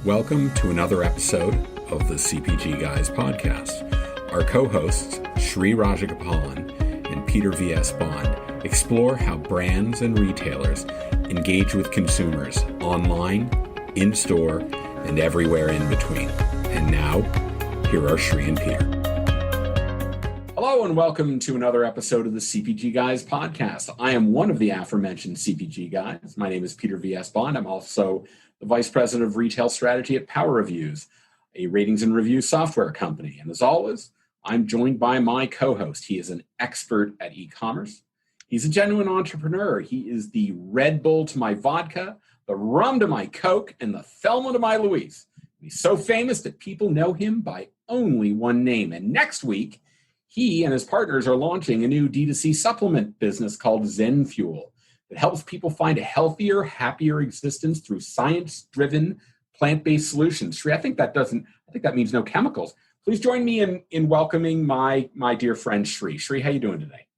Welcome to another episode of the CPG Guys podcast. Our co-hosts, Sri Rajagopalan and Peter V.S. Bond, explore how brands and retailers engage with consumers online, in-store, and everywhere in between. And now, here are Sri and Peter. Hello and welcome to another episode of the CPG Guys podcast. I am one of the aforementioned CPG guys. My name is Peter V.S. Bond. I'm also the Vice President of Retail Strategy at Power Reviews, a ratings and review software company. And as always, I'm joined by my co-host. He is an expert at e-commerce. He's a genuine entrepreneur. He is the Red Bull to my vodka, the rum to my Coke, and the Thelma to my Louise. He's so famous that people know him by only one name. And next week, he and his partners are launching a new D2C supplement business called Zen Fuel. It helps people find a healthier, happier existence through science-driven, plant-based solutions. Sri, I think that means no chemicals. Please join me in welcoming my dear friend Sri. Sri, how you doing today?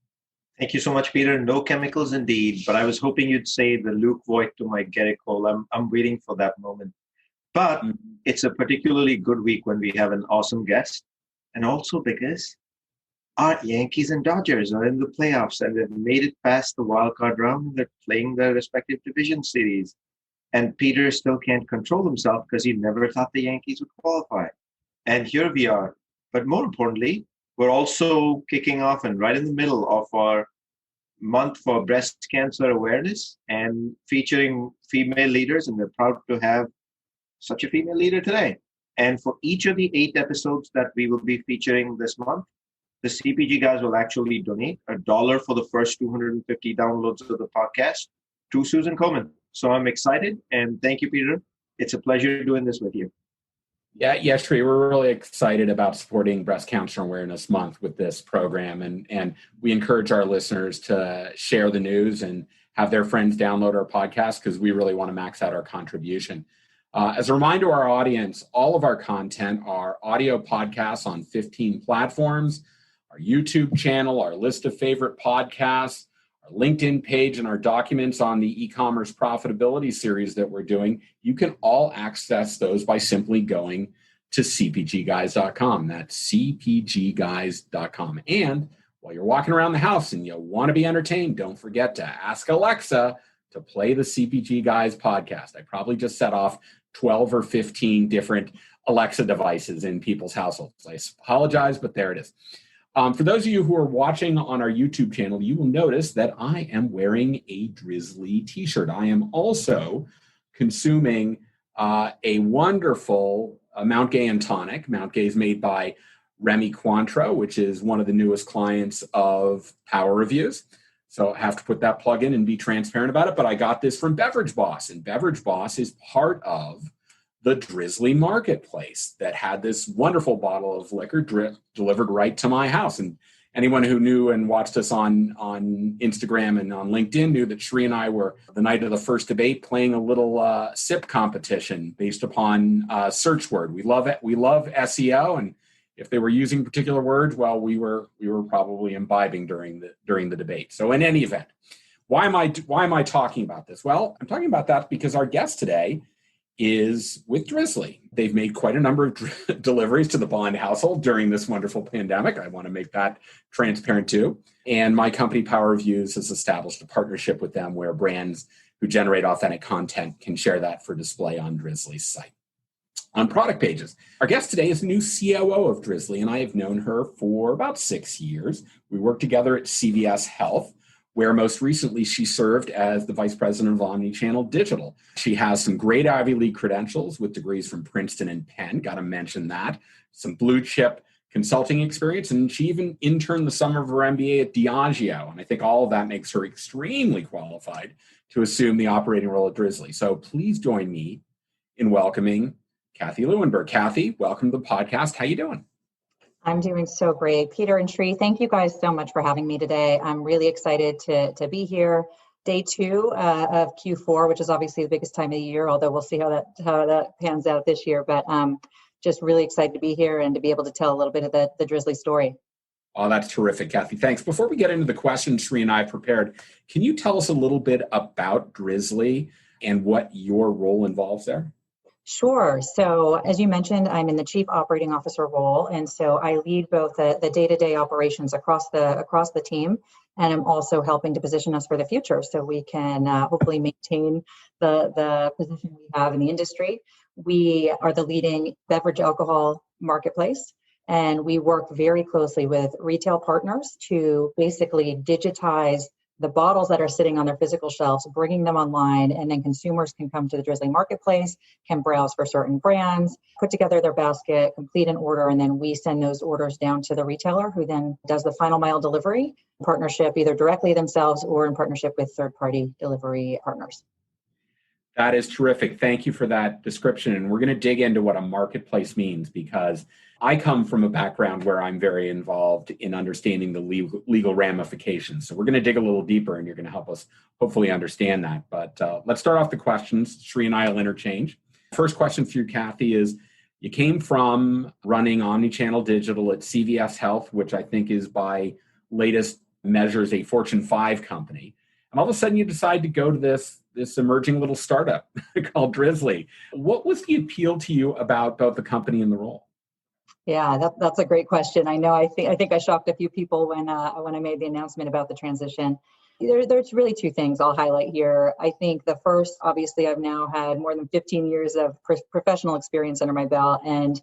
Thank you so much, Peter. No chemicals indeed, but I was hoping you'd say the Luke Voigt to my Gerrit Cole. I'm waiting for that moment. But It's a particularly good week when we have an awesome guest, and also because our Yankees and Dodgers are in the playoffs and they've made it past the wild card round and they're playing their respective division series. And Peter still can't control himself because he never thought the Yankees would qualify. And here we are. But more importantly, we're also kicking off and right in the middle of our month for breast cancer awareness and featuring female leaders. And we're proud to have such a female leader today. And for each of the 8 episodes that we will be featuring this month, the CPG guys will actually donate $1 for the first 250 downloads of the podcast to Susan Komen. So I'm excited, and thank you, Peter. It's a pleasure doing this with you. Yeah, Sri, we're really excited about supporting Breast Cancer Awareness Month with this program, and we encourage our listeners to share the news and have their friends download our podcast because we really want to max out our contribution. As a reminder to our audience, all of our content are audio podcasts on 15 platforms. Our YouTube channel, our list of favorite podcasts, our LinkedIn page, and our documents on the e-commerce profitability series that we're doing. You can all access those by simply going to cpgguys.com. That's cpgguys.com. And while you're walking around the house and you want to be entertained, don't forget to ask Alexa to play the CPG Guys podcast. I probably just set off 12 or 15 different Alexa devices in people's households. I apologize, but there it is. For those of you who are watching on our YouTube channel, you will notice that I am wearing a Drizly t-shirt. I am also consuming a wonderful Mount Gay and Tonic. Mount Gay is made by Remy Cointreau, which is one of the newest clients of Power Reviews. So I have to put that plug in and be transparent about it. But I got this from Beverage Boss, and Beverage Boss is part of the Drizly marketplace that had this wonderful bottle of liquor delivered right to my house. And anyone who knew and watched us on Instagram and on LinkedIn knew that Sri and I were, the night of the first debate, playing a little sip competition based upon search word. We love it. We love SEO. And if they were using particular words, well, we were probably imbibing during the debate. So in any event, why am I talking about this? Well, I'm talking about that because our guest today is with Drizly. They've made quite a number of deliveries to the Bond household during this wonderful pandemic. I want to make that transparent too. And my company, Power Reviews, has established a partnership with them where brands who generate authentic content can share that for display on Drizly's site. On product pages, our guest today is the new COO of Drizly, and I have known her for about 6 years. We worked together at CVS Health, where most recently she served as the Vice President of Omnichannel Digital. She has some great Ivy League credentials with degrees from Princeton and Penn, got to mention that, some blue chip consulting experience, and she even interned the summer of her MBA at Diageo, and I think all of that makes her extremely qualified to assume the operating role at Drizly. So please join me in welcoming Cathy Lewenberg. Cathy, welcome to the podcast. How you doing? I'm doing so great. Peter and Sri, thank you guys so much for having me today. I'm really excited to be here. Day 2 of Q4, which is obviously the biggest time of the year, although we'll see how that pans out this year. But just really excited to be here and to be able to tell a little bit of the Drizly story. Oh, that's terrific, Cathy. Thanks. Before we get into the questions Sri and I prepared, can you tell us a little bit about Drizly and what your role involves there? Sure. So as you mentioned, I'm in the Chief Operating Officer role. And so I lead both the day-to-day operations across the team. And I'm also helping to position us for the future so we can hopefully maintain the position we have in the industry. We are the leading beverage alcohol marketplace. And we work very closely with retail partners to basically digitize the bottles that are sitting on their physical shelves, bringing them online, and then consumers can come to the Drizly marketplace, can browse for certain brands, put together their basket, complete an order, and then we send those orders down to the retailer who then does the final mile delivery partnership, either directly themselves or in partnership with third-party delivery partners. That is terrific. Thank you for that description. And we're going to dig into what a marketplace means, because I come from a background where I'm very involved in understanding the legal ramifications. So we're going to dig a little deeper, and you're going to help us hopefully understand that. But let's start off the questions. Sri and I will interchange. First question for you, Cathy, is you came from running omnichannel digital at CVS Health, which I think is by latest measures a Fortune 5 company. And all of a sudden you decide to go to this emerging little startup called Drizly. What was the appeal to you about both the company and the role? Yeah, that's a great question. I know. I think I shocked a few people when I made the announcement about the transition. There's really two things I'll highlight here. I think the first, obviously, I've now had more than 15 years of professional experience under my belt, and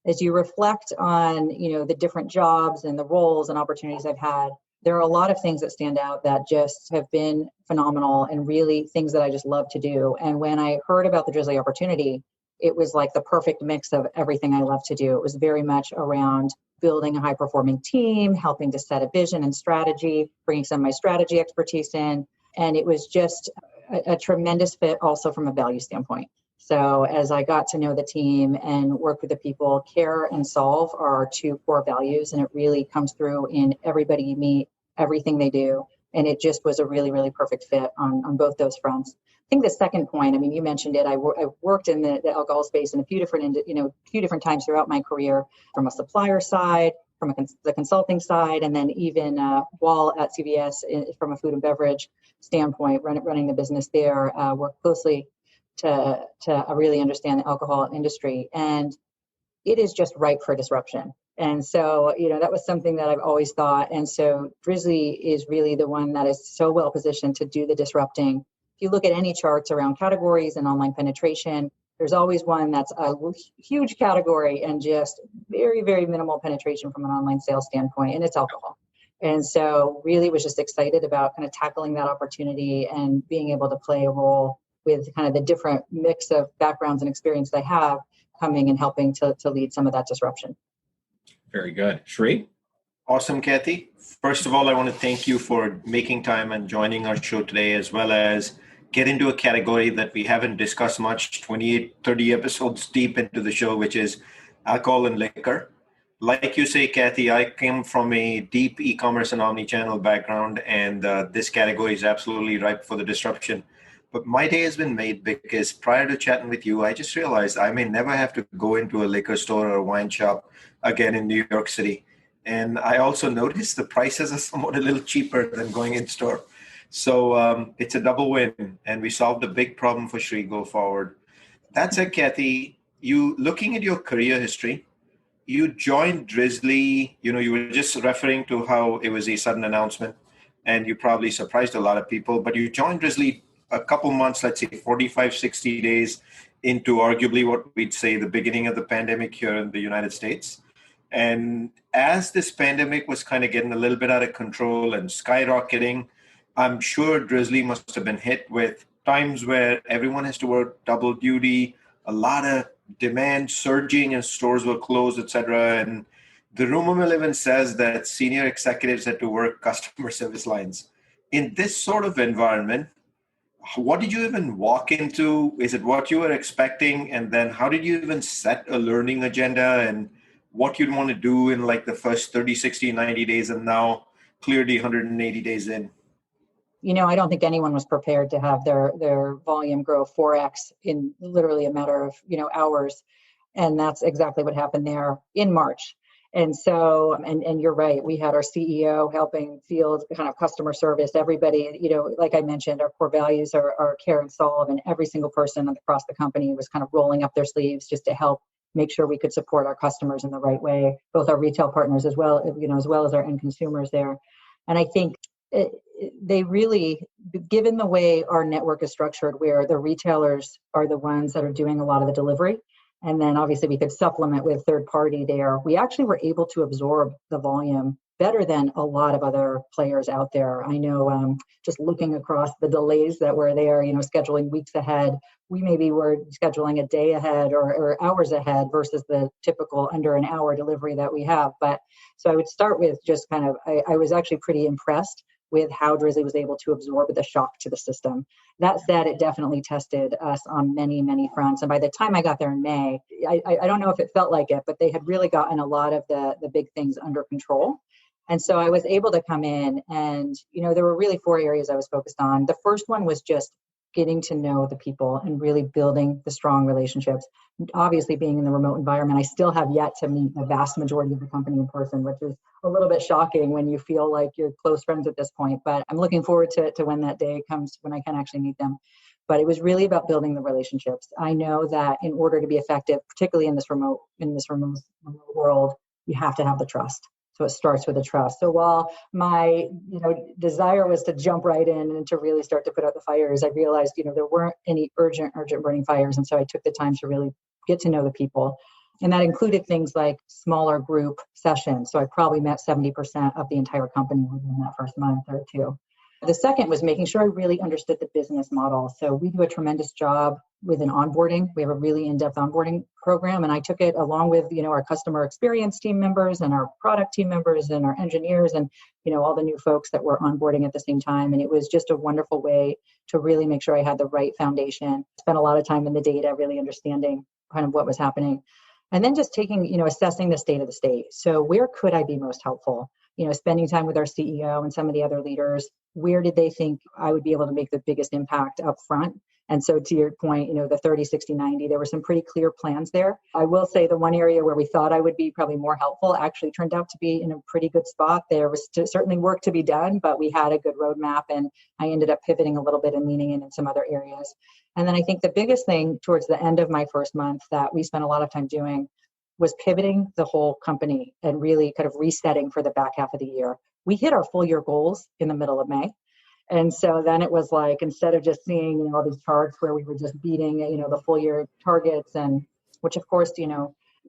as you reflect on the different jobs and the roles and opportunities I've had, there are a lot of things that stand out that just have been phenomenal and really things that I just love to do. And when I heard about the Drizly opportunity, it was like the perfect mix of everything I love to do. It was very much around building a high-performing team, helping to set a vision and strategy, bringing some of my strategy expertise in. And it was just a tremendous fit also from a value standpoint. So as I got to know the team and work with the people, care and solve are our two core values. And it really comes through in everybody you meet, everything they do. And it just was a really, really perfect fit on both those fronts. I think the second point, I mean, you mentioned it. I worked in the alcohol space in a few different times throughout my career, from a supplier side, from the consulting side, and then even while at CVS from a food and beverage standpoint, running the business there, worked closely to really understand the alcohol industry, and it is just ripe for disruption. And so, that was something that I've always thought. And so Drizly is really the one that is so well positioned to do the disrupting. If you look at any charts around categories and online penetration, there's always one that's a huge category and just very, very minimal penetration from an online sales standpoint, and it's alcohol. And so really was just excited about kind of tackling that opportunity and being able to play a role with kind of the different mix of backgrounds and experience they have coming and helping to lead some of that disruption. Very good. Sri? Awesome, Cathy. First of all, I want to thank you for making time and joining our show today, as well as get into a category that we haven't discussed much, 28, 30 episodes deep into the show, which is alcohol and liquor. Like you say, Cathy, I came from a deep e-commerce and omnichannel background, and this category is absolutely ripe for the disruption. But my day has been made because prior to chatting with you, I just realized I may never have to go into a liquor store or a wine shop again in New York City. And I also noticed the prices are somewhat a little cheaper than going in store. So it's a double win, and we solved a big problem for Sri go forward. That said, Cathy, you looking at your career history, you joined Drizly, you were just referring to how it was a sudden announcement, and you probably surprised a lot of people, but you joined Drizly a couple months, let's say 45, 60 days into arguably what we'd say the beginning of the pandemic here in the United States. And as this pandemic was kind of getting a little bit out of control and skyrocketing, I'm sure Drizly must have been hit with times where everyone has to work double duty, a lot of demand surging and stores were closed, etc. And the rumor mill even says that senior executives had to work customer service lines. In this sort of environment, what did you even walk into? Is it what you were expecting? And then how did you even set a learning agenda and what you'd want to do in like the first 30, 60, 90 days and now clearly 180 days in? I don't think anyone was prepared to have their volume grow 4x in literally a matter of, hours. And that's exactly what happened there in March. And so, and you're right, we had our CEO helping field kind of customer service, everybody, like I mentioned, our core values are care and solve, and every single person across the company was kind of rolling up their sleeves just to help make sure we could support our customers in the right way, both our retail partners as well as our end consumers there. And I think they really, given the way our network is structured, where the retailers are the ones that are doing a lot of the delivery, and then obviously we could supplement with third party there, we actually were able to absorb the volume better than a lot of other players out there. I know just looking across the delays that were there, scheduling weeks ahead, we maybe were scheduling a day ahead or hours ahead versus the typical under an hour delivery that we have. But so I would start with just kind of, I was actually pretty impressed with how Drizly was able to absorb the shock to the system. That said, it definitely tested us on many, many fronts. And by the time I got there in May, I don't know if it felt like it, but they had really gotten a lot of the big things under control. And so I was able to come in and, there were really 4 areas I was focused on. The first one was just getting to know the people and really building the strong relationships. Obviously, being in the remote environment, I still have yet to meet the vast majority of the company in person, which is a little bit shocking when you feel like you're close friends at this point. But I'm looking forward to when that day comes when I can actually meet them. But it was really about building the relationships. I know that in order to be effective, particularly in this remote world, you have to have the trust. So it starts with a trust. So while my, desire was to jump right in and to really start to put out the fires, I realized, there weren't any urgent burning fires. And so I took the time to really get to know the people. And that included things like smaller group sessions. So I probably met 70% of the entire company within that first month or 2. The second was making sure I really understood the business model. So we do a tremendous job with an onboarding. We have a really in-depth onboarding program, and I took it along with, our customer experience team members and our product team members and our engineers and, all the new folks that were onboarding at the same time. And it was just a wonderful way to really make sure I had the right foundation. Spent a lot of time in the data, really understanding kind of what was happening. And then just taking, assessing the state of the state. So where could I be most helpful? Spending time with our CEO and some of the other leaders, where did they think I would be able to make the biggest impact up front? And so to your point, the 30, 60, 90, there were some pretty clear plans there. I will say the one area where we thought I would be probably more helpful actually turned out to be in a pretty good spot. There was certainly work to be done, but we had a good roadmap, and I ended up pivoting a little bit and leaning in some other areas. And then I think the biggest thing towards the end of my first month that we spent a lot of time doing was pivoting the whole company and really kind of resetting for the back half of the year. We hit our full year goals in the middle of May. And so then it was like, instead of just seeing, all these charts where we were just beating, the full year targets, and which of course,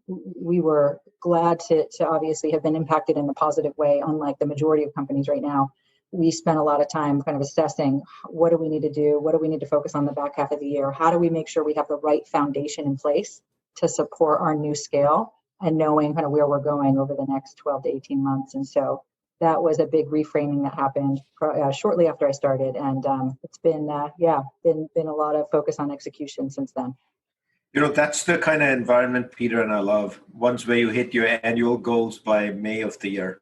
we were glad to obviously have been impacted in a positive way, unlike the majority of companies right now. We spent a lot of time kind of assessing, what do we need to do? What do we need to focus on the back half of the year? How do we make sure we have the right foundation in place to support our new scale and knowing kind of where we're going over the next 12 to 18 months? And so that was a big reframing that happened shortly after I started. And it's been a lot of focus on execution since then. That's the kind of environment, Peter, and I love. Ones where you hit your annual goals by May of the year.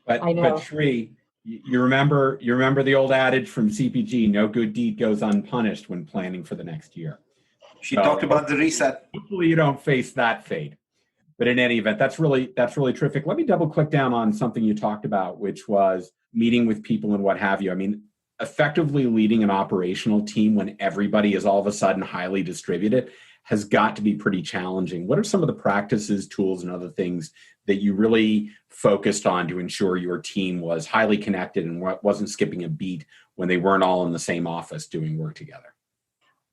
But Sri, you remember the old adage from CPG, no good deed goes unpunished when planning for the next year. She talked about the reset. Hopefully you don't face that fate. But in any event, that's really terrific. Let me double click down on something you talked about, which was meeting with people and what have you. I mean, effectively leading an operational team when everybody is all of a sudden highly distributed has got to be pretty challenging. What are some of the practices, tools, and other things that you really focused on to ensure your team was highly connected and wasn't skipping a beat when they weren't all in the same office doing work together?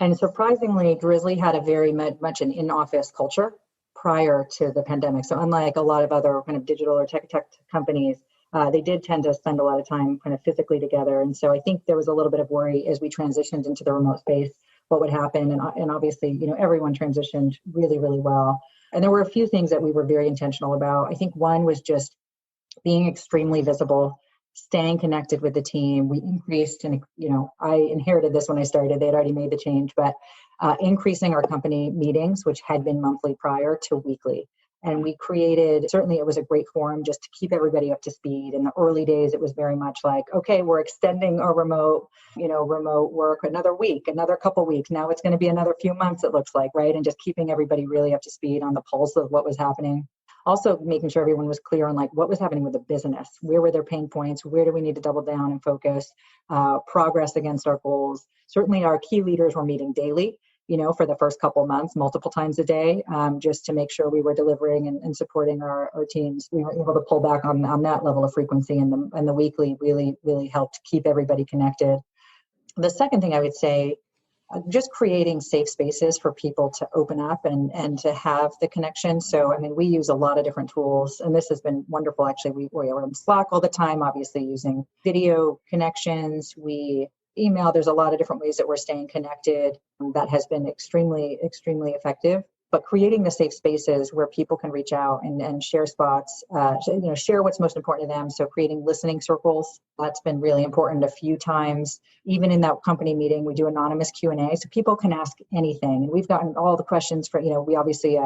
And surprisingly, Drizly had a very much an in-office culture prior to the pandemic. So unlike a lot of other kind of digital or tech companies, they did tend to spend a lot of time kind of physically together. And so I think there was a little bit of worry as we transitioned into the remote space, what would happen. And obviously, everyone transitioned really, really well. And there were a few things that we were very intentional about. I think one was just being extremely visible, staying connected with the team. We increased, and I inherited this when I started. They had already made the change, but increasing our company meetings, which had been monthly prior, to weekly. And we created, certainly it was a great forum just to keep everybody up to speed. In the early days, it was very much like, okay, we're extending our remote work another week, another couple weeks. Now it's going to be another few months, it looks like, right? And just keeping everybody really up to speed on the pulse of what was happening. Also making sure everyone was clear on like what was happening with the business, where were their pain points, where do we need to double down and focus, progress against our goals. Certainly our key leaders were meeting daily, for the first couple months, multiple times a day, just to make sure we were delivering and supporting our teams. We were able to pull back on that level of frequency, and the weekly really helped keep everybody connected. The second thing I would say, just creating safe spaces for people to open up and to have the connection. So, I mean, we use a lot of different tools, and this has been wonderful. Actually, we're on Slack all the time, obviously using video connections. We email. There's a lot of different ways that we're staying connected. That has been extremely, extremely effective. But creating the safe spaces where people can reach out and share spots, share what's most important to them. So creating listening circles, that's been really important a few times. Even in that company meeting, we do anonymous Q&A, so people can ask anything. And we've gotten all the questions for, we obviously,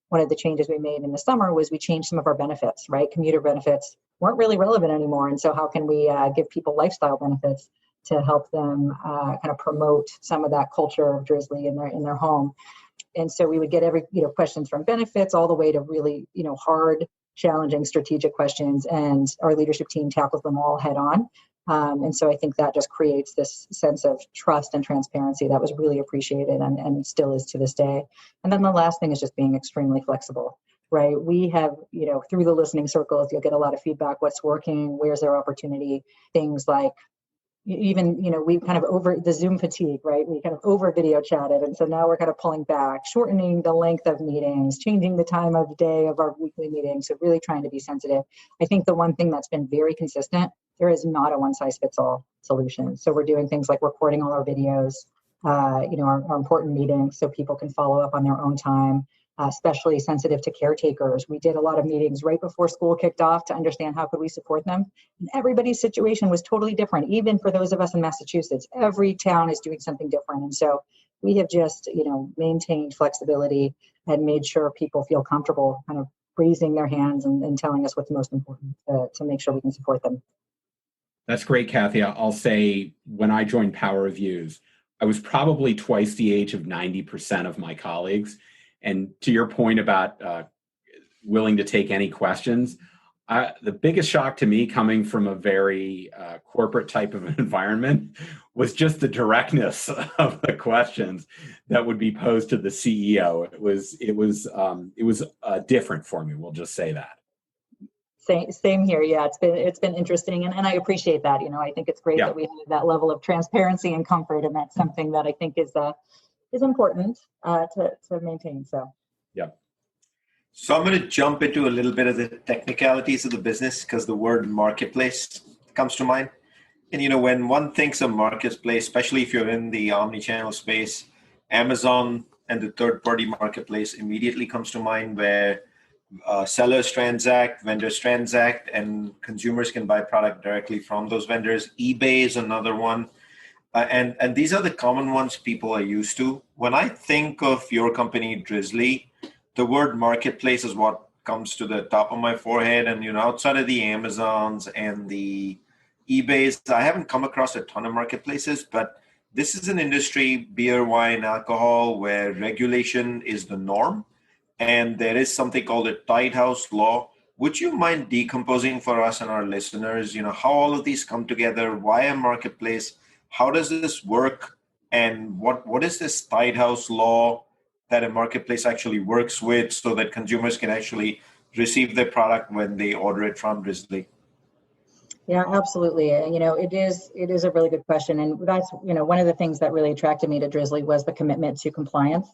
one of the changes we made in the summer was we changed some of our benefits, right? Commuter benefits weren't really relevant anymore. And so how can we give people lifestyle benefits to help them kind of promote some of that culture of Drizly in their home? And so we would get questions from benefits all the way to really, hard, challenging strategic questions, and our leadership team tackles them all head on. And so I think that just creates this sense of trust and transparency that was really appreciated and still is to this day. And then the last thing is just being extremely flexible, right? We have, through the listening circles, you'll get a lot of feedback, what's working, where's there opportunity, things like, even, we kind of over the Zoom fatigue, right? We kind of over video chatted. And so now we're kind of pulling back, shortening the length of meetings, changing the time of day of our weekly meetings. So really trying to be sensitive. I think the one thing that's been very consistent, there is not a one size fits all solution. So we're doing things like recording all our videos, our important meetings so people can follow up on their own time. Especially sensitive to caretakers. We did a lot of meetings right before school kicked off to understand how could we support them. And everybody's situation was totally different, even for those of us in Massachusetts. Every town is doing something different. And so we have just, maintained flexibility and made sure people feel comfortable kind of raising their hands and telling us what's most important to make sure we can support them. That's great, Cathy. I'll say when I joined Power Reviews, I was probably twice the age of 90% of my colleagues. And to your point about willing to take any questions, the biggest shock to me coming from a very corporate type of environment was just the directness of the questions that would be posed to the CEO. It was different for me. We'll just say that. Same here. Yeah, it's been interesting, and I appreciate that. I think it's great that we have that level of transparency and comfort, and that's something that I think is important to maintain. So, yeah. So I'm going to jump into a little bit of the technicalities of the business because the word marketplace comes to mind. And, when one thinks of marketplace, especially if you're in the omnichannel space, Amazon and the third-party marketplace immediately comes to mind, where sellers transact, vendors transact, and consumers can buy product directly from those vendors. eBay is another one. And these are the common ones people are used to. When I think of your company, Drizly, the word marketplace is what comes to the top of my forehead. And, outside of the Amazons and the eBays, I haven't come across a ton of marketplaces, but this is an industry, beer, wine, alcohol, where regulation is the norm. And there is something called a tied house law. Would you mind decomposing for us and our listeners, how all of these come together? Why a marketplace? How does this work? And what is this tied house law that a marketplace actually works with so that consumers can actually receive their product when they order it from Drizly? Yeah, absolutely. It is a really good question. And that's, one of the things that really attracted me to Drizly was the commitment to compliance.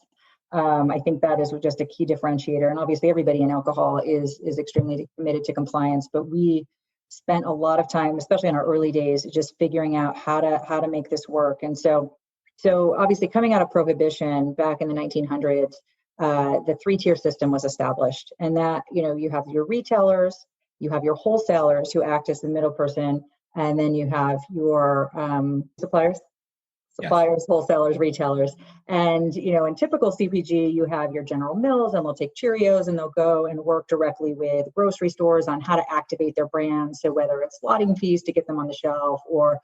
I think that is just a key differentiator. And obviously everybody in alcohol is extremely committed to compliance, but we spent a lot of time, especially in our early days, just figuring out how to make this work. And so obviously coming out of Prohibition back in the 1900s, the 3-tier system was established. And that, you have your retailers, you have your wholesalers who act as the middle person, and then you have your suppliers, yes. Wholesalers, retailers. And, in typical CPG, you have your General Mills, and they'll take Cheerios and they'll go and work directly with grocery stores on how to activate their brands. So whether it's slotting fees to get them on the shelf, or,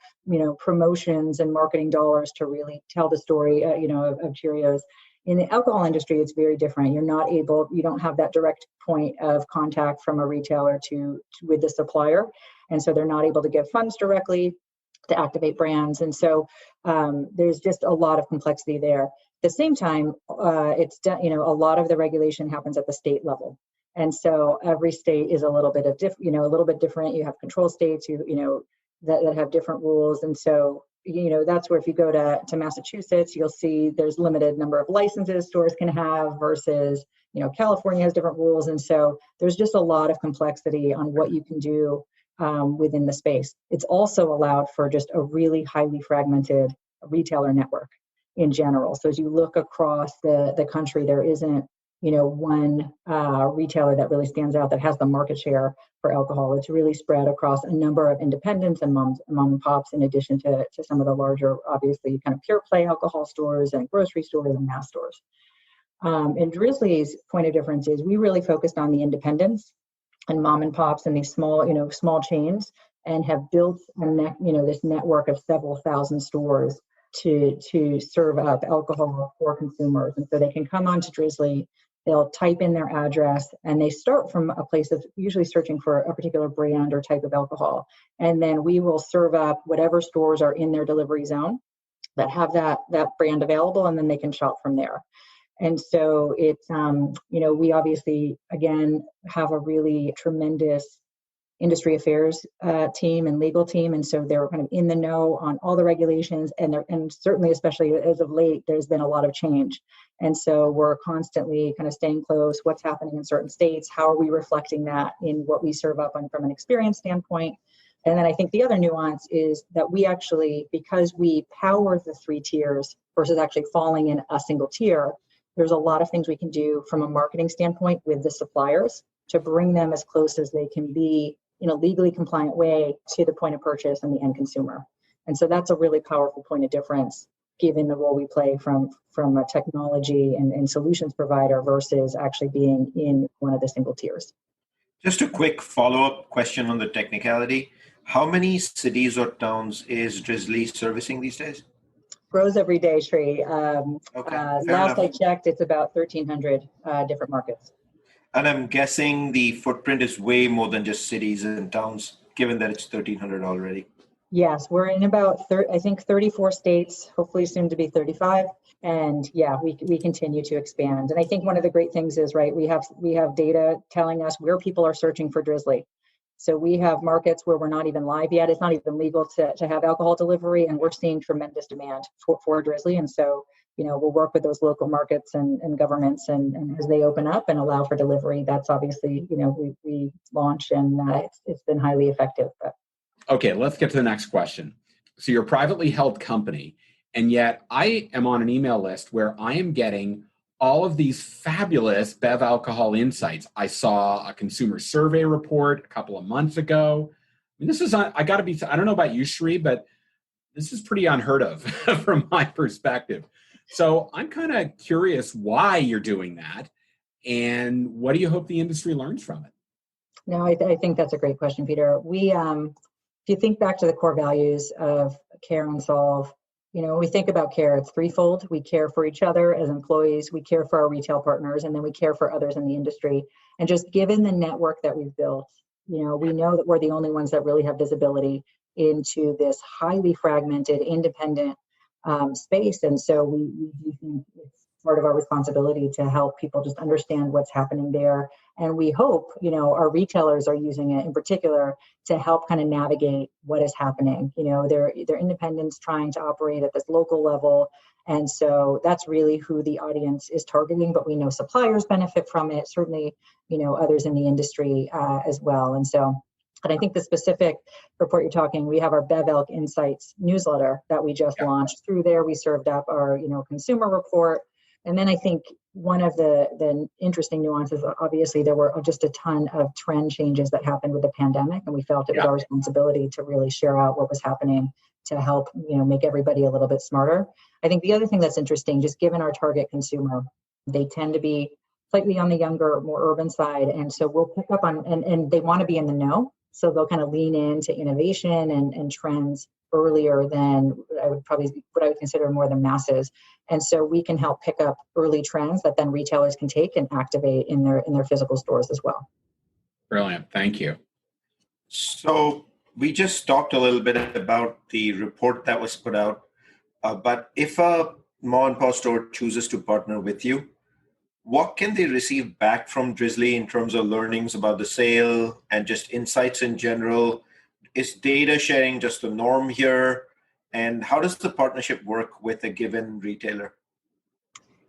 promotions and marketing dollars to really tell the story, of Cheerios. In the alcohol industry, it's very different. You don't have that direct point of contact from a retailer with the supplier. And so they're not able to give funds directly to activate brands. And so there's just a lot of complexity there. At the same time, a lot of the regulation happens at the state level. And so every state is a little bit different. You have control states, that have different rules. And so, that's where if you go to Massachusetts, you'll see there's limited number of licenses stores can have versus, California has different rules. And so there's just a lot of complexity on what you can do within the space. It's also allowed for just a really highly fragmented retailer network in general. So as you look across the country, there isn't, one retailer that really stands out that has the market share for alcohol. It's really spread across a number of independents and mom and pops, in addition to some of the larger, obviously, kind of pure play alcohol stores and grocery stores and mass stores. And Drizly's point of difference is we really focused on the independents and mom and pops and these small chains, and have built this network of several thousand stores to serve up alcohol for consumers. And so they can come on to Drizly, they'll type in their address, and they start from a place of usually searching for a particular brand or type of alcohol. And then we will serve up whatever stores are in their delivery zone that have that brand available, and then they can shop from there. And so it's, we obviously, again, have a really tremendous industry affairs team and legal team. And so they're kind of in the know on all the regulations, and certainly, especially as of late, there's been a lot of change. And so we're constantly kind of staying close, what's happening in certain states, how are we reflecting that in what we serve up on from an experience standpoint. And then I think the other nuance is that we actually, because we power the 3 tiers versus actually falling in a single tier, there's a lot of things we can do from a marketing standpoint with the suppliers to bring them as close as they can be in a legally compliant way to the point of purchase and the end consumer. And so that's a really powerful point of difference, given the role we play from a technology and solutions provider versus actually being in one of the single tiers. Just a quick follow-up question on the technicality. How many cities or towns is Drizly servicing these days? Grows every day, Sri. Last I checked, it's about 1,300 different markets. And I'm guessing the footprint is way more than just cities and towns, given that it's 1,300 already. Yes, we're in about 34 states, hopefully soon to be 35. And yeah, we continue to expand. And I think one of the great things is, right, we have data telling us where people are searching for Drizly. So we have markets where we're not even live yet. It's not even legal to have alcohol delivery, and we're seeing tremendous demand for Drizly. And so, we'll work with those local markets and governments, and as they open up and allow for delivery, that's obviously, we launch, and it's been highly effective. But. Okay, let's get to the next question. So you're a privately held company, and yet I am on an email list where I am getting all of these fabulous Bev alcohol insights. I saw a consumer survey report a couple of months ago. I mean, this is, I don't know about you, Shri, but this is pretty unheard of from my perspective. So I'm kind of curious why you're doing that, and what do you hope the industry learns from it? No, I think that's a great question, Peter. We, if you think back to the core values of care and solve, when we think about care, it's threefold. We care for each other as employees, we care for our retail partners, and then we care for others in the industry. And just given the network that we've built, we know that we're the only ones that really have visibility into this highly fragmented, independent space. And so we do think it's part of our responsibility to help people just understand what's happening there. And we hope, our retailers are using it in particular to help kind of navigate what is happening. They're independents trying to operate at this local level. And so that's really who the audience is targeting, but we know suppliers benefit from it, certainly, others in the industry as well. And I think the specific report you're talking, we have our Bev Elk Insights newsletter that we just launched. Through there, we served up our, consumer report. And then I think one of the interesting nuances, obviously, there were just a ton of trend changes that happened with the pandemic, and we felt it was our responsibility to really share out what was happening to help, make everybody a little bit smarter. I think the other thing that's interesting, just given our target consumer, they tend to be slightly on the younger, more urban side, and so we'll pick up on, and they want to be in the know, so they'll kind of lean into innovation and trends earlier than what I would consider more the masses. And so we can help pick up early trends that then retailers can take and activate in their physical stores as well. Brilliant. Thank you. So we just talked a little bit about the report that was put out. But if a mom and pop store chooses to partner with you, what can they receive back from Drizly in terms of learnings about the sale and just insights in general? Is data sharing just the norm here? And how does the partnership work with a given retailer?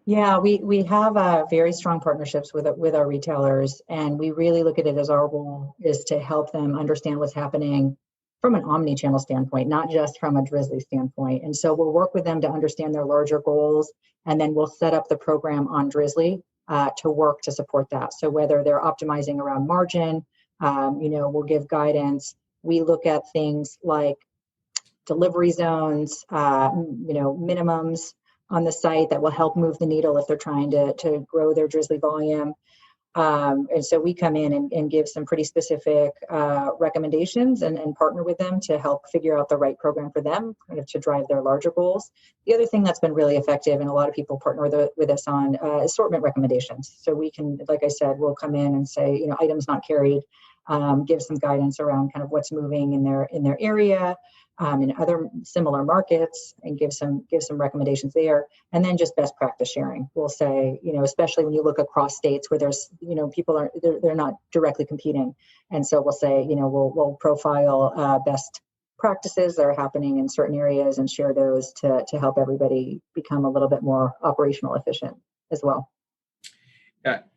Yeah, we have very strong partnerships with our retailers, and we really look at it as our role is to help them understand what's happening from an omnichannel standpoint, not just from a Drizly standpoint. And so we'll work with them to understand their larger goals, and then we'll set up the program on Drizly to work to support that. So whether they're optimizing around margin, we'll give guidance. We look at things like delivery zones, minimums on the site that will help move the needle if they're trying to grow their Drizly volume. And so we come in and give some pretty specific recommendations and partner with them to help figure out the right program for them, kind of to drive their larger goals. The other thing that's been really effective, and a lot of people partner with us on, assortment recommendations. So we can, like I said, we'll come in and say, items not carried, give some guidance around kind of what's moving in their area, in other similar markets, and give some recommendations there. And then just best practice sharing. We'll say, especially when you look across states where there's, people they're not directly competing. And so we'll say, we'll profile best practices that are happening in certain areas and share those to help everybody become a little bit more operational efficient as well.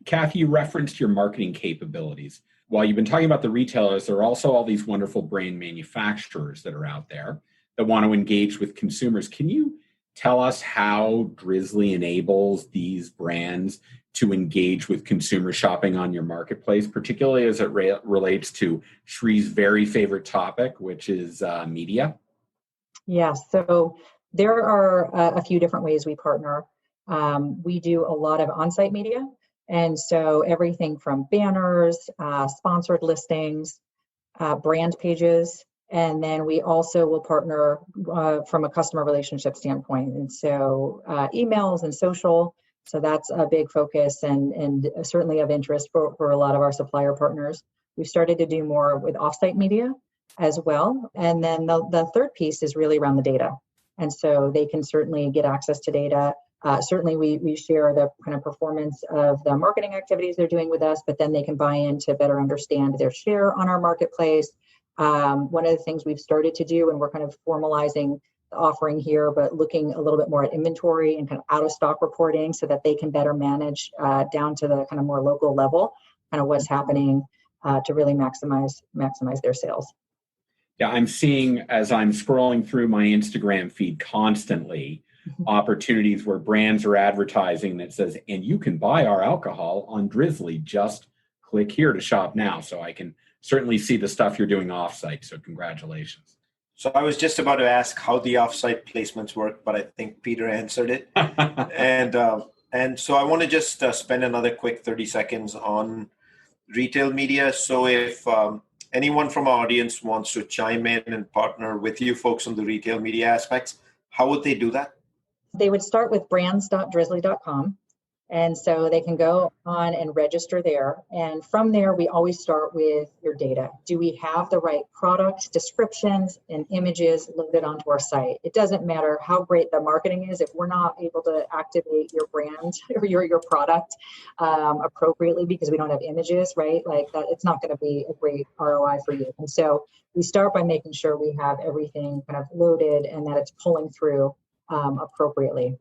Cathy, you referenced your marketing capabilities. While you've been talking about the retailers, there are also all these wonderful brand manufacturers that are out there that want to engage with consumers. Can you tell us how Drizly enables these brands to engage with consumer shopping on your marketplace, particularly as it relates to Shree's very favorite topic, which is media? Yes, so there are a few different ways we partner. We do a lot of on-site media. And so everything from banners, sponsored listings, brand pages, and then we also will partner from a customer relationship standpoint. And so emails and social, so that's a big focus and certainly of interest for a lot of our supplier partners. We've started to do more with offsite media as well. And then the third piece is really around the data. And so they can certainly get access to data. Certainly, we share the kind of performance of the marketing activities they're doing with us, but then they can buy in to better understand their share on our marketplace. One of the things we've started to do, and we're kind of formalizing the offering here, but looking a little bit more at inventory and kind of out of stock reporting so that they can better manage down to the kind of more local level, kind of what's happening to really maximize their sales. Yeah, I'm seeing as I'm scrolling through my Instagram feed constantly, opportunities where brands are advertising that says, and you can buy our alcohol on Drizly, just click here to shop now. So I can certainly see the stuff you're doing offsite. So congratulations. So I was just about to ask how the offsite placements work, but I think Peter answered it. And so I want to just spend another quick 30 seconds on retail media. So if anyone from our audience wants to chime in and partner with you folks on the retail media aspects, how would they do that? They would start with brands.drizly.com. And so they can go on and register there. And from there, we always start with your data. Do we have the right product descriptions and images loaded onto our site? It doesn't matter how great the marketing is if we're not able to activate your brand or your product appropriately because we don't have images, right? Like that, it's not going to be a great ROI for you. And so we start by making sure we have everything kind of loaded and that it's pulling through appropriately.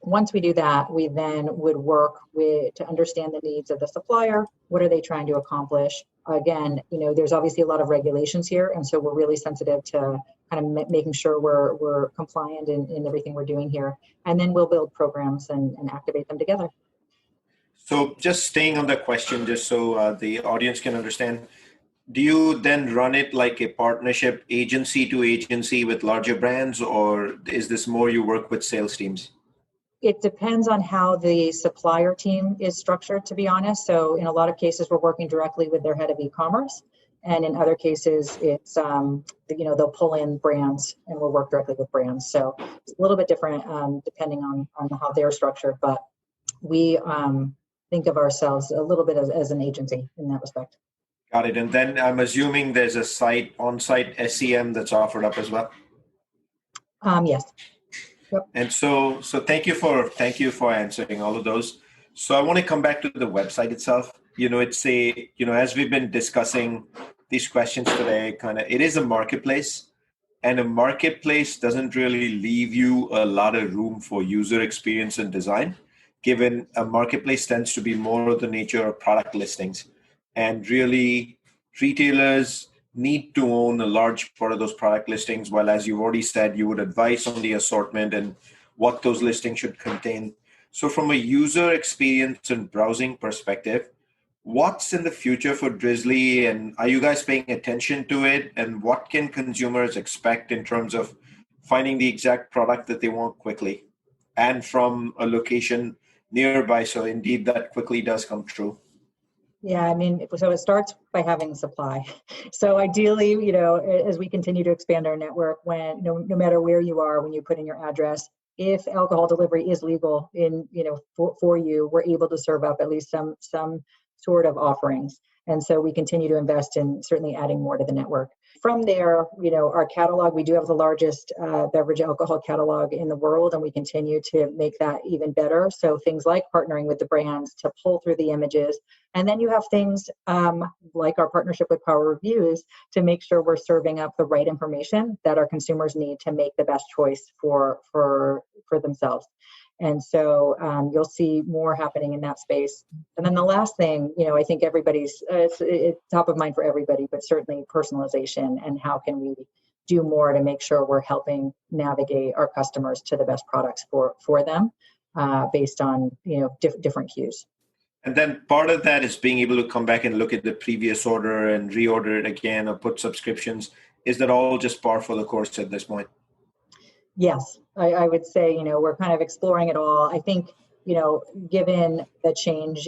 Once we do that, we then would work to understand the needs of the supplier. What are they trying to accomplish? Again, there's obviously a lot of regulations here, and so we're really sensitive to kind of making sure we're compliant in everything we're doing here. And then we'll build programs and activate them together. So just staying on that question, just so the audience can understand, do you then run it like a partnership agency to agency with larger brands, or is this more you work with sales teams? It depends on how the supplier team is structured, to be honest. So in a lot of cases, we're working directly with their head of e-commerce. And in other cases, it's, they'll pull in brands and we'll work directly with brands. So it's a little bit different depending on how they're structured, but we think of ourselves a little bit as an agency in that respect. Got it. And then I'm assuming there's a on-site SEM that's offered up as well. Yes. Yep. And so thank you for answering all of those. So I want to come back to the website itself. As we've been discussing these questions today, it is a marketplace, and a marketplace doesn't really leave you a lot of room for user experience and design, given a marketplace tends to be more of the nature of product listings. And really, retailers need to own a large part of those product listings. Well, as you've already said, you would advise on the assortment and what those listings should contain. So from a user experience and browsing perspective, what's in the future for Drizly, and are you guys paying attention to it? And what can consumers expect in terms of finding the exact product that they want quickly and from a location nearby? So indeed, that quickly does come true. Yeah, so it starts by having supply. So ideally, as we continue to expand our network, when no matter where you are, when you put in your address, if alcohol delivery is legal for you, we're able to serve up at least some sort of offerings. And so we continue to invest in certainly adding more to the network. From there, our catalog, we do have the largest beverage alcohol catalog in the world, and we continue to make that even better. So things like partnering with the brands to pull through the images. And then you have things like our partnership with Power Reviews to make sure we're serving up the right information that our consumers need to make the best choice for themselves. And so you'll see more happening in that space. And then the last thing, I think it's top of mind for everybody, but certainly personalization and how can we do more to make sure we're helping navigate our customers to the best products for them based on, different cues. And then part of that is being able to come back and look at the previous order and reorder it again or put subscriptions. Is that all just par for the course at this point? Yes, I would say, we're kind of exploring it all. I think, given the change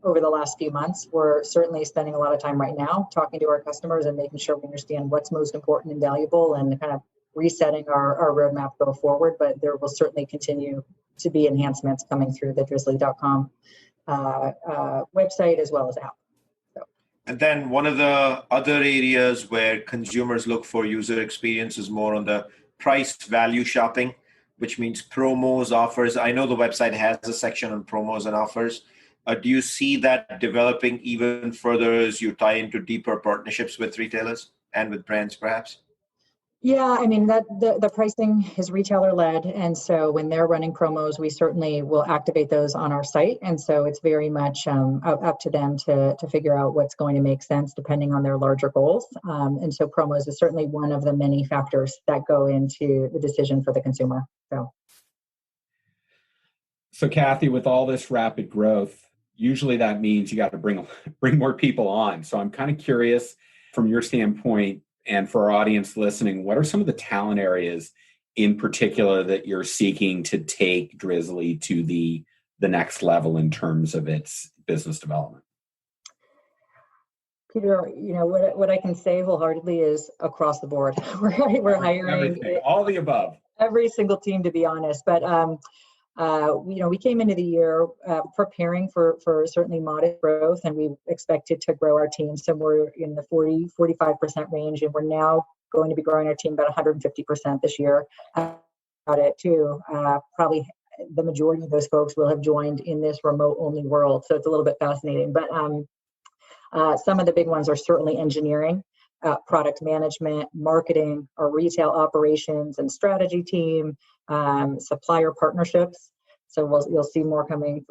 over the last few months, we're certainly spending a lot of time right now talking to our customers and making sure we understand what's most important and valuable and kind of resetting our roadmap go forward. But there will certainly continue to be enhancements coming through the Drizly.com website as well as app. And then one of the other areas where consumers look for user experience is more on the price value shopping, which means promos, offers. I know the website has a section on promos and offers. Do you see that developing even further as you tie into deeper partnerships with retailers and with brands, perhaps? Yeah, that the pricing is retailer led, and so when they're running promos, we certainly will activate those on our site. And so it's very much up to them to figure out what's going to make sense depending on their larger goals. And so promos is certainly one of the many factors that go into the decision for the consumer. So Cathy, with all this rapid growth, usually that means you got to bring more people on. So I'm kind of curious from your standpoint, and for our audience listening, what are some of the talent areas in particular that you're seeking to take Drizly to the next level in terms of its business development? Peter, what I can say wholeheartedly is across the board. We're hiring all the above. Every single team, to be honest. But we came into the year preparing for certainly modest growth, and we expected to grow our team somewhere in the 40-45% range, and we're now going to be growing our team about 150% this year. About it too. Probably the majority of those folks will have joined in this remote-only world, so it's a little bit fascinating. But some of the big ones are certainly engineering, product management, marketing, our retail operations and strategy team, supplier partnerships. So you'll see more coming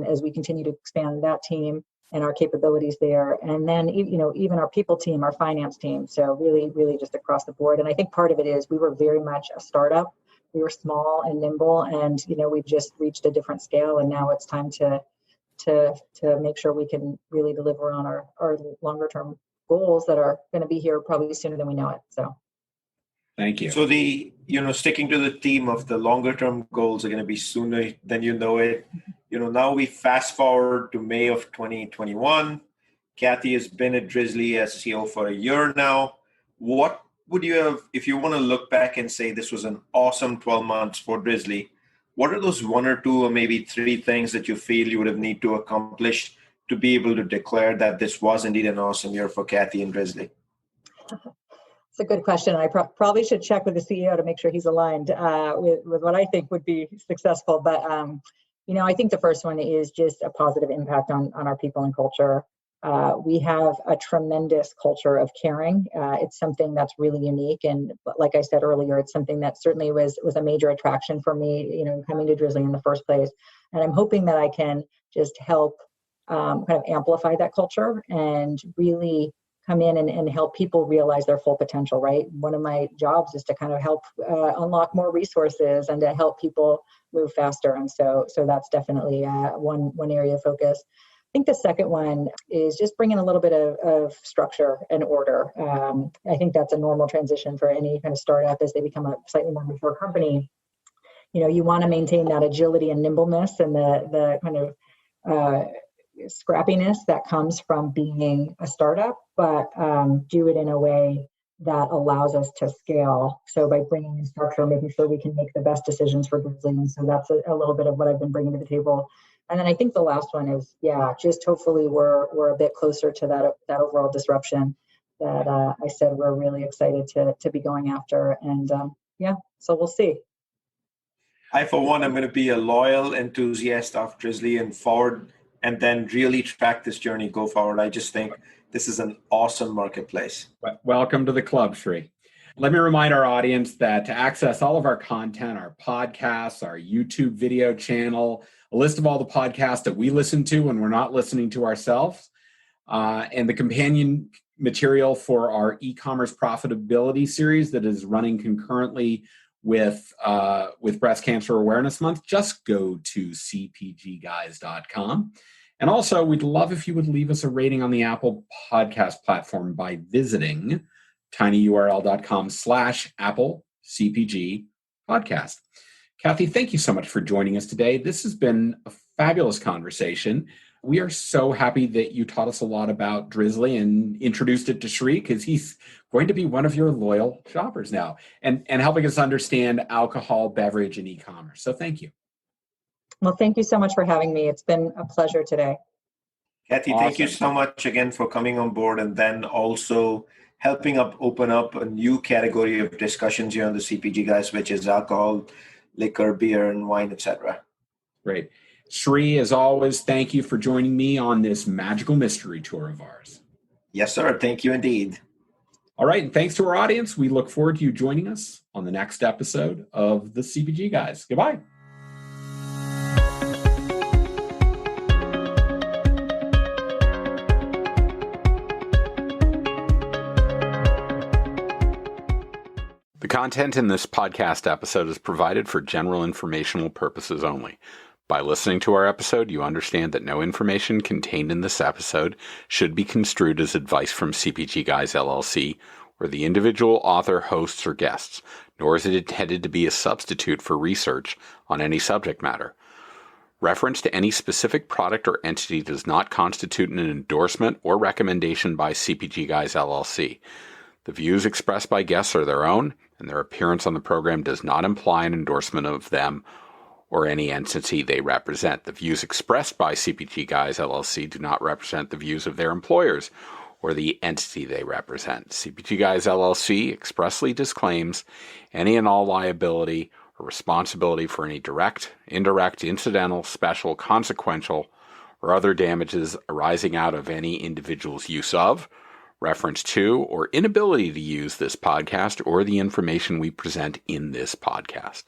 as we continue to expand that team and our capabilities there. And then, even our people team, our finance team. So really, really just across the board. And I think part of it is we were very much a startup. We were small and nimble, and, we've just reached a different scale. And now it's time to make sure we can really deliver on our longer term goals that are going to be here probably sooner than we know it. So. Thank you. So sticking to the theme of the longer term goals are going to be sooner than you know it. Now we fast forward to May of 2021. Cathy has been at Drizly as CEO for a year now. What would you have, if you want to look back and say this was an awesome 12 months for Drizly, what are those one or two or maybe three things that you feel you would have need to accomplish to be able to declare that this was indeed an awesome year for Cathy and Drizly? It's a good question. I probably should check with the CEO to make sure he's aligned with what I think would be successful. But, I think the first one is just a positive impact on our people and culture. We have a tremendous culture of caring. It's something that's really unique. And like I said earlier, it's something that certainly was a major attraction for me, coming to Drizly in the first place. And I'm hoping that I can just help kind of amplify that culture and really come in and help people realize their full potential, right? One of my jobs is to kind of help unlock more resources and to help people move faster. And so that's definitely one area of focus. I think the second one is just bringing a little bit of structure and order. I think that's a normal transition for any kind of startup as they become a slightly more mature company. You want to maintain that agility and nimbleness and the kind of scrappiness that comes from being a startup, but do it in a way that allows us to scale. So by bringing in structure, making sure we can make the best decisions for Drizly. And so that's a little bit of what I've been bringing to the table. And then I think the last one is, just hopefully we're a bit closer to that overall disruption that I said we're really excited to be going after. And so we'll see. I, for one, am going to be a loyal enthusiast of Drizly and then really track this journey, go forward. I just think this is an awesome marketplace. Welcome to the club, Sri. Let me remind our audience that to access all of our content, our podcasts, our YouTube video channel, a list of all the podcasts that we listen to when we're not listening to ourselves, and the companion material for our e-commerce profitability series that is running concurrently with Breast Cancer Awareness Month, just go to cpgguys.com. And also, we'd love if you would leave us a rating on the Apple podcast platform by visiting tinyurl.com/Apple CPG podcast. Cathy, thank you so much for joining us today. This has been a fabulous conversation. We are so happy that you taught us a lot about Drizly and introduced it to Sri, because he's going to be one of your loyal shoppers now and helping us understand alcohol, beverage, and e-commerce. So thank you. Well, thank you so much for having me. It's been a pleasure today. Cathy, awesome. Thank you so much again for coming on board and then also helping open up a new category of discussions here on the CPG Guys, which is alcohol, liquor, beer, and wine, etc. Great. Sri, as always, thank you for joining me on this magical mystery tour of ours. Yes, sir. Thank you indeed. All right. And thanks to our audience. We look forward to you joining us on the next episode of the CPG Guys. Goodbye. The content in this podcast episode is provided for general informational purposes only. By listening to our episode, you understand that no information contained in this episode should be construed as advice from CPG Guys LLC or the individual author, hosts, or guests, nor is it intended to be a substitute for research on any subject matter. Reference to any specific product or entity does not constitute an endorsement or recommendation by CPG Guys LLC. The views expressed by guests are their own, and their appearance on the program does not imply an endorsement of them or any entity they represent. The views expressed by CPG Guys LLC do not represent the views of their employers or the entity they represent. CPG Guys LLC expressly disclaims any and all liability or responsibility for any direct, indirect, incidental, special, consequential, or other damages arising out of any individual's use of, reference to, or inability to use this podcast or the information we present in this podcast.